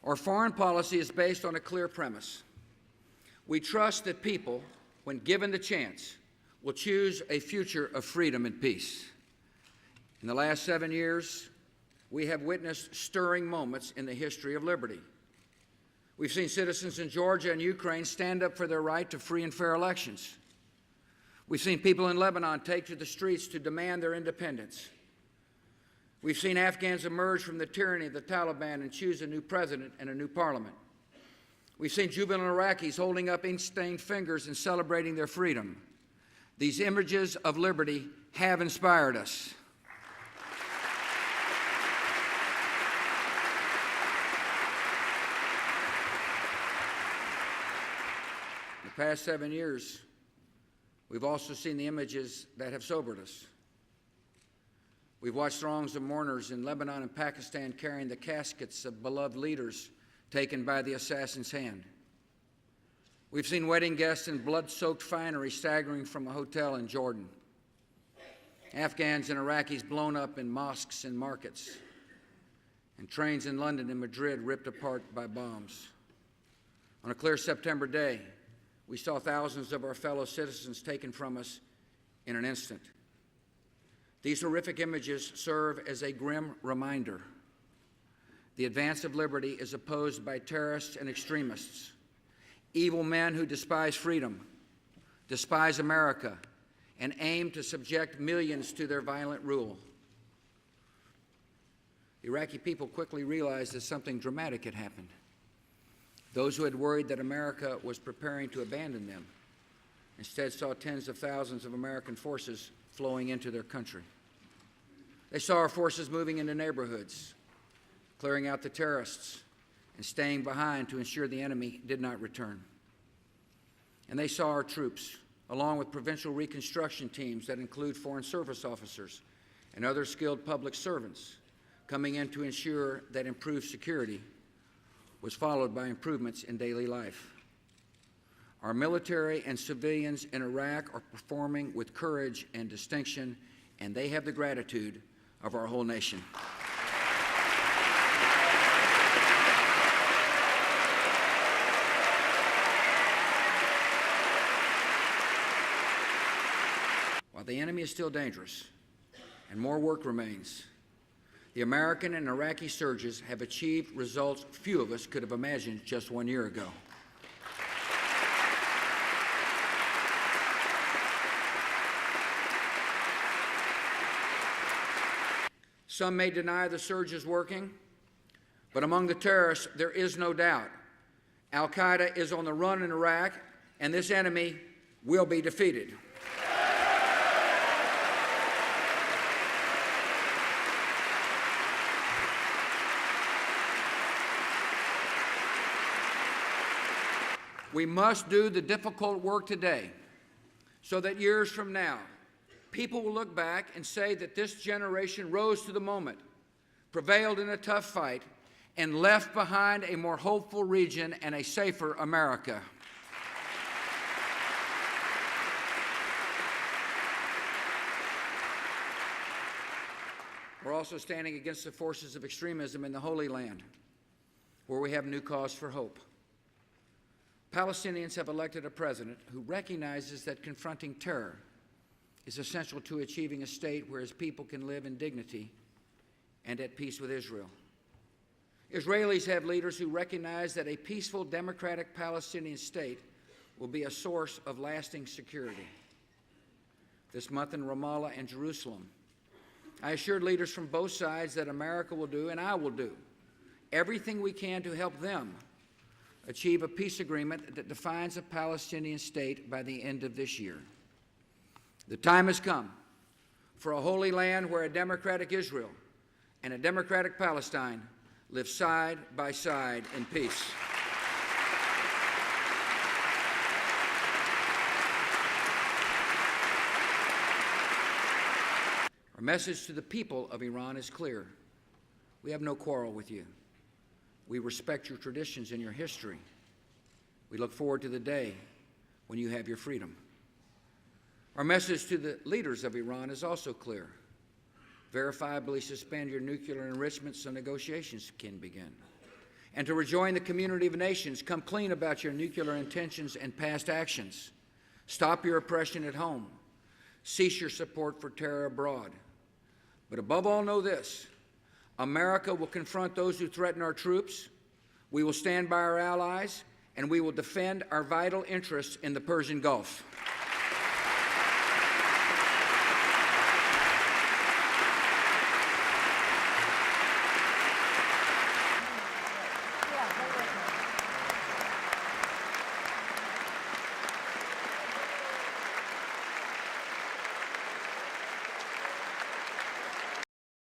Our foreign policy is based on a clear premise. We trust that people, when given the chance, will choose a future of freedom and peace. In the last 7 years, we have witnessed stirring moments in the history of liberty. We've seen citizens in Georgia and Ukraine stand up for their right to free and fair elections. We've seen people in Lebanon take to the streets to demand their independence. We've seen Afghans emerge from the tyranny of the Taliban and choose a new president and a new parliament. We've seen jubilant Iraqis holding up ink-stained fingers and celebrating their freedom. These images of liberty have inspired us. In the past 7 years, we've also seen the images that have sobered us. We've watched throngs of mourners in Lebanon and Pakistan carrying the caskets of beloved leaders taken by the assassin's hand. We've seen wedding guests in blood-soaked finery staggering from a hotel in Jordan. Afghans and Iraqis blown up in mosques and markets, and trains in London and Madrid ripped apart by bombs. On a clear September day, we saw thousands of our fellow citizens taken from us in an instant. These horrific images serve as a grim reminder. The advance of liberty is opposed by terrorists and extremists, evil men who despise freedom, despise America, and aim to subject millions to their violent rule. The Iraqi people quickly realized that something dramatic had happened. Those who had worried that America was preparing to abandon them instead saw tens of thousands of American forces flowing into their country. They saw our forces moving into neighborhoods, clearing out the terrorists, and staying behind to ensure the enemy did not return. And they saw our troops, along with provincial reconstruction teams that include foreign service officers and other skilled public servants, coming in to ensure that improved security was followed by improvements in daily life. Our military and civilians in Iraq are performing with courage and distinction, and they have the gratitude of our whole nation. While the enemy is still dangerous and more work remains, the American and Iraqi surges have achieved results few of us could have imagined just 1 year ago. Some may deny the surge is working, but among the terrorists, there is no doubt. Al-Qaeda is on the run in Iraq, and this enemy will be defeated. We must do the difficult work today so that years from now, people will look back and say that this generation rose to the moment, prevailed in a tough fight, and left behind a more hopeful region and a safer America. We're also standing against the forces of extremism in the Holy Land, where we have new cause for hope. Palestinians have elected a president who recognizes that confronting terror is essential to achieving a state where his people can live in dignity and at peace with Israel. Israelis have leaders who recognize that a peaceful, democratic Palestinian state will be a source of lasting security. This month in Ramallah and Jerusalem, I assured leaders from both sides that America will do, and I will do, everything we can to help them achieve a peace agreement that defines a Palestinian state by the end of this year. The time has come for a holy land where a democratic Israel and a democratic Palestine live side by side in peace. Our message to the people of Iran is clear. We have no quarrel with you. We respect your traditions and your history. We look forward to the day when you have your freedom. Our message to the leaders of Iran is also clear. Verifiably suspend your nuclear enrichment so negotiations can begin. and to rejoin the community of nations. Come clean about your nuclear intentions and past actions. Stop your oppression at home. Cease your support for terror abroad. But above all, know this: America will confront those who threaten our troops. We will stand by our allies, and we will defend our vital interests in the Persian Gulf.